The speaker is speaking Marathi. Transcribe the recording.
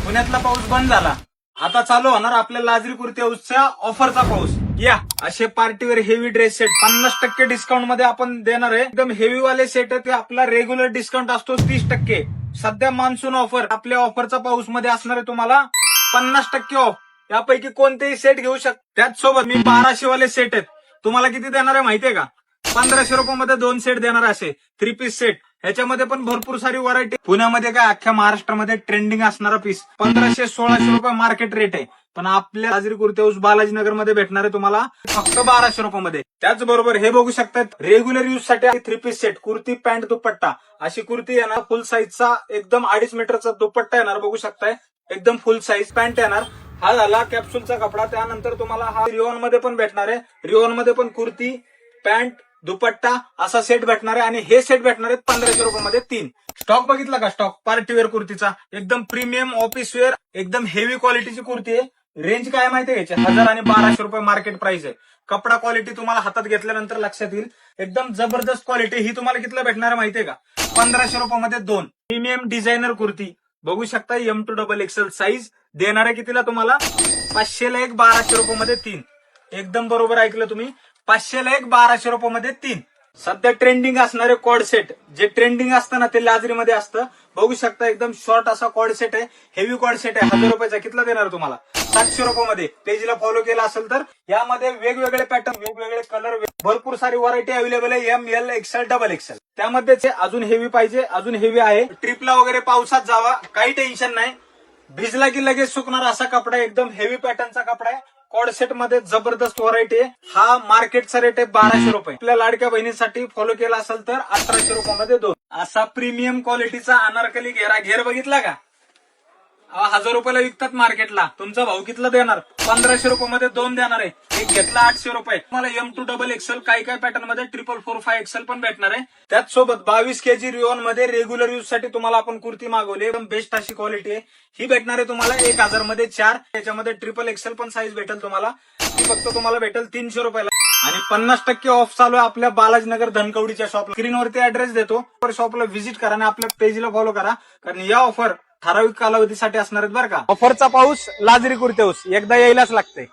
पुण्यातला पाऊस बंद झाला. आता चालू होणार आपल्या लाजरी कुर्ती हाऊसच्या ऑफरचा पाऊस. या असे partywear heavy dress set 50% discount मध्ये आपण देणार आहे. एकदम हेवी वाले सेट आहे ते आपला रेग्युलर डिस्काउंट असतो 30%. सध्या मान्सून ऑफर आपल्या ऑफरचा पाऊस मध्ये असणार आहे तुम्हाला 50% ऑफ. यापैकी कोणतेही सेट घेऊ शकता. त्याचसोबत मी 1200 वाले सेट आहेत तुम्हाला किती देणार आहे माहितीये का? 1500 रुपयामध्ये 2 सेट देणार असे 3 पीस सेट. ह्याच्यामध्ये पण भरपूर सारी व्हरायटी. पुण्यामध्ये काय अख्ख्या महाराष्ट्रामध्ये ट्रेंडिंग असणारा पीस 1500-1600 रुपये मार्केट रेट आहे. पण आपल्या लाजरी कुर्ती हाऊस बालाजीनगर मध्ये भेटणार आहे तुम्हाला फक्त 1200 रुपयामध्ये. त्याचबरोबर हे बघू शकतात रेग्युलर यूज साठी 3 पीस सेट कुर्ती पॅन्ट दुपट्टा. अशी कुर्ती येणार फुल साईजचा एकदम 2.5 मीटरचा दुपट्टा येणार बघू शकताय. एकदम फुल साईज पॅन्ट येणार. हा झाला कॅप्सूलचा कपडा. त्यानंतर तुम्हाला हा रिओन मध्ये पण भेटणार आहे. रिओन मध्ये पण कुर्ती पॅन्ट दुपट्टा असा सेट भेटणार आहे. आणि हे सेट भेटणार आहेत 1500 रुपयामध्ये 3. स्टॉक बघितला का? स्टॉक पार्टीवेअर कुर्तीचा एकदम प्रीमियम ऑफिस वेअर एकदम हेवी क्वालिटीची कुर्ती आहे. रेंज काय माहिती आहे? 1000 आणि 1200 रुपये मार्केट प्राइस आहे. कपडा क्वालिटी तुम्हाला हातात घेतल्यानंतर लक्षात येईल. एकदम जबरदस्त क्वालिटी. ही तुम्हाला कितीला भेटणार माहितीये का? 1500 रुपयामध्ये 2 प्रीमियम डिझायनर कुर्ती बघू शकता. M2XXL साईज देणार आहे कितीला तुम्हाला? 500 ला 1 1200 रुपयामध्ये 3. एकदम बरोबर ऐकलं तुम्ही. 500 ला 1 1200 रुपयामध्ये 3. सध्या ट्रेंडिंग असणारे कॉड सेट जे ट्रेंडिंग असतं ना ते लाजरीमध्ये असतं. बघू शकता एकदम शॉर्ट असा कॉड सेट आहे. हेवी कॉड सेट आहे. 1000 रुपयाचा. कितीला देणार तुम्हाला? 700 रुपयामध्ये. पेजला फॉलो केला असेल तर यामध्ये वेगवेगळे पॅटर्न वेगवेगळे कलर भरपूर सारी व्हरायटी अवेलेबल आहे. ML XL XXL. त्यामध्येच अजून हेवी पाहिजे अजून हेवी आहे. ट्रिपला वगैरे पावसात जावा काही टेन्शन नाही. भिजला की लगेच सुकणार असा कपडा आहे. एकदम हेवी पॅटर्नचा कपडा आहे. कॉड सेट मध्ये जबरदस्त व्हरायटी आहे. हा मार्केटचा रेट आहे 1200 रुपये. आपल्या लाडक्या बहिणीसाठी फॉलो केला असेल तर 1800 रुपयामध्ये 2. असा प्रीमियम क्वालिटीचा अनारकली घेर बघितला का? 1000 रुपयाला विकतात मार्केटला. तुमचा भाऊ कितीला देणार? 1500 रुपयामध्ये 2 देणार आहे. एक घेतला 800 रुपये. तुम्हाला M2XXL काही पॅटर्न मध्ये 4445XL पण भेटणार आहे. त्याचसोबत 22 kg रिओन मध्ये रेग्युलर यूज साठी तुम्हाला आपण कुर्ती मागवली. एकदम बेस्ट अशी क्वालिटी आहे. ही भेटणार आहे तुम्हाला 1000 मध्ये 4. त्याच्यामध्ये XXL पण साईज भेटेल तुम्हाला. ती फक्त तुम्हाला भेटेल 300 रुपयाला. आणि 50% ऑफ चालू आहे आपल्या बालाजीनगर धनकवडीच्या शॉपला. स्क्रीनवरती ऍड्रेस देतो. शॉपला व्हिजिट करा आणि आपल्या पेजला फॉलो करा. कारण या ऑफर ठराविक कालावधीसाठी असणार आहेत बरं का. ऑफरचा पाऊस लाजरी कुर्ती हाऊस एकदा यायलाच लागते.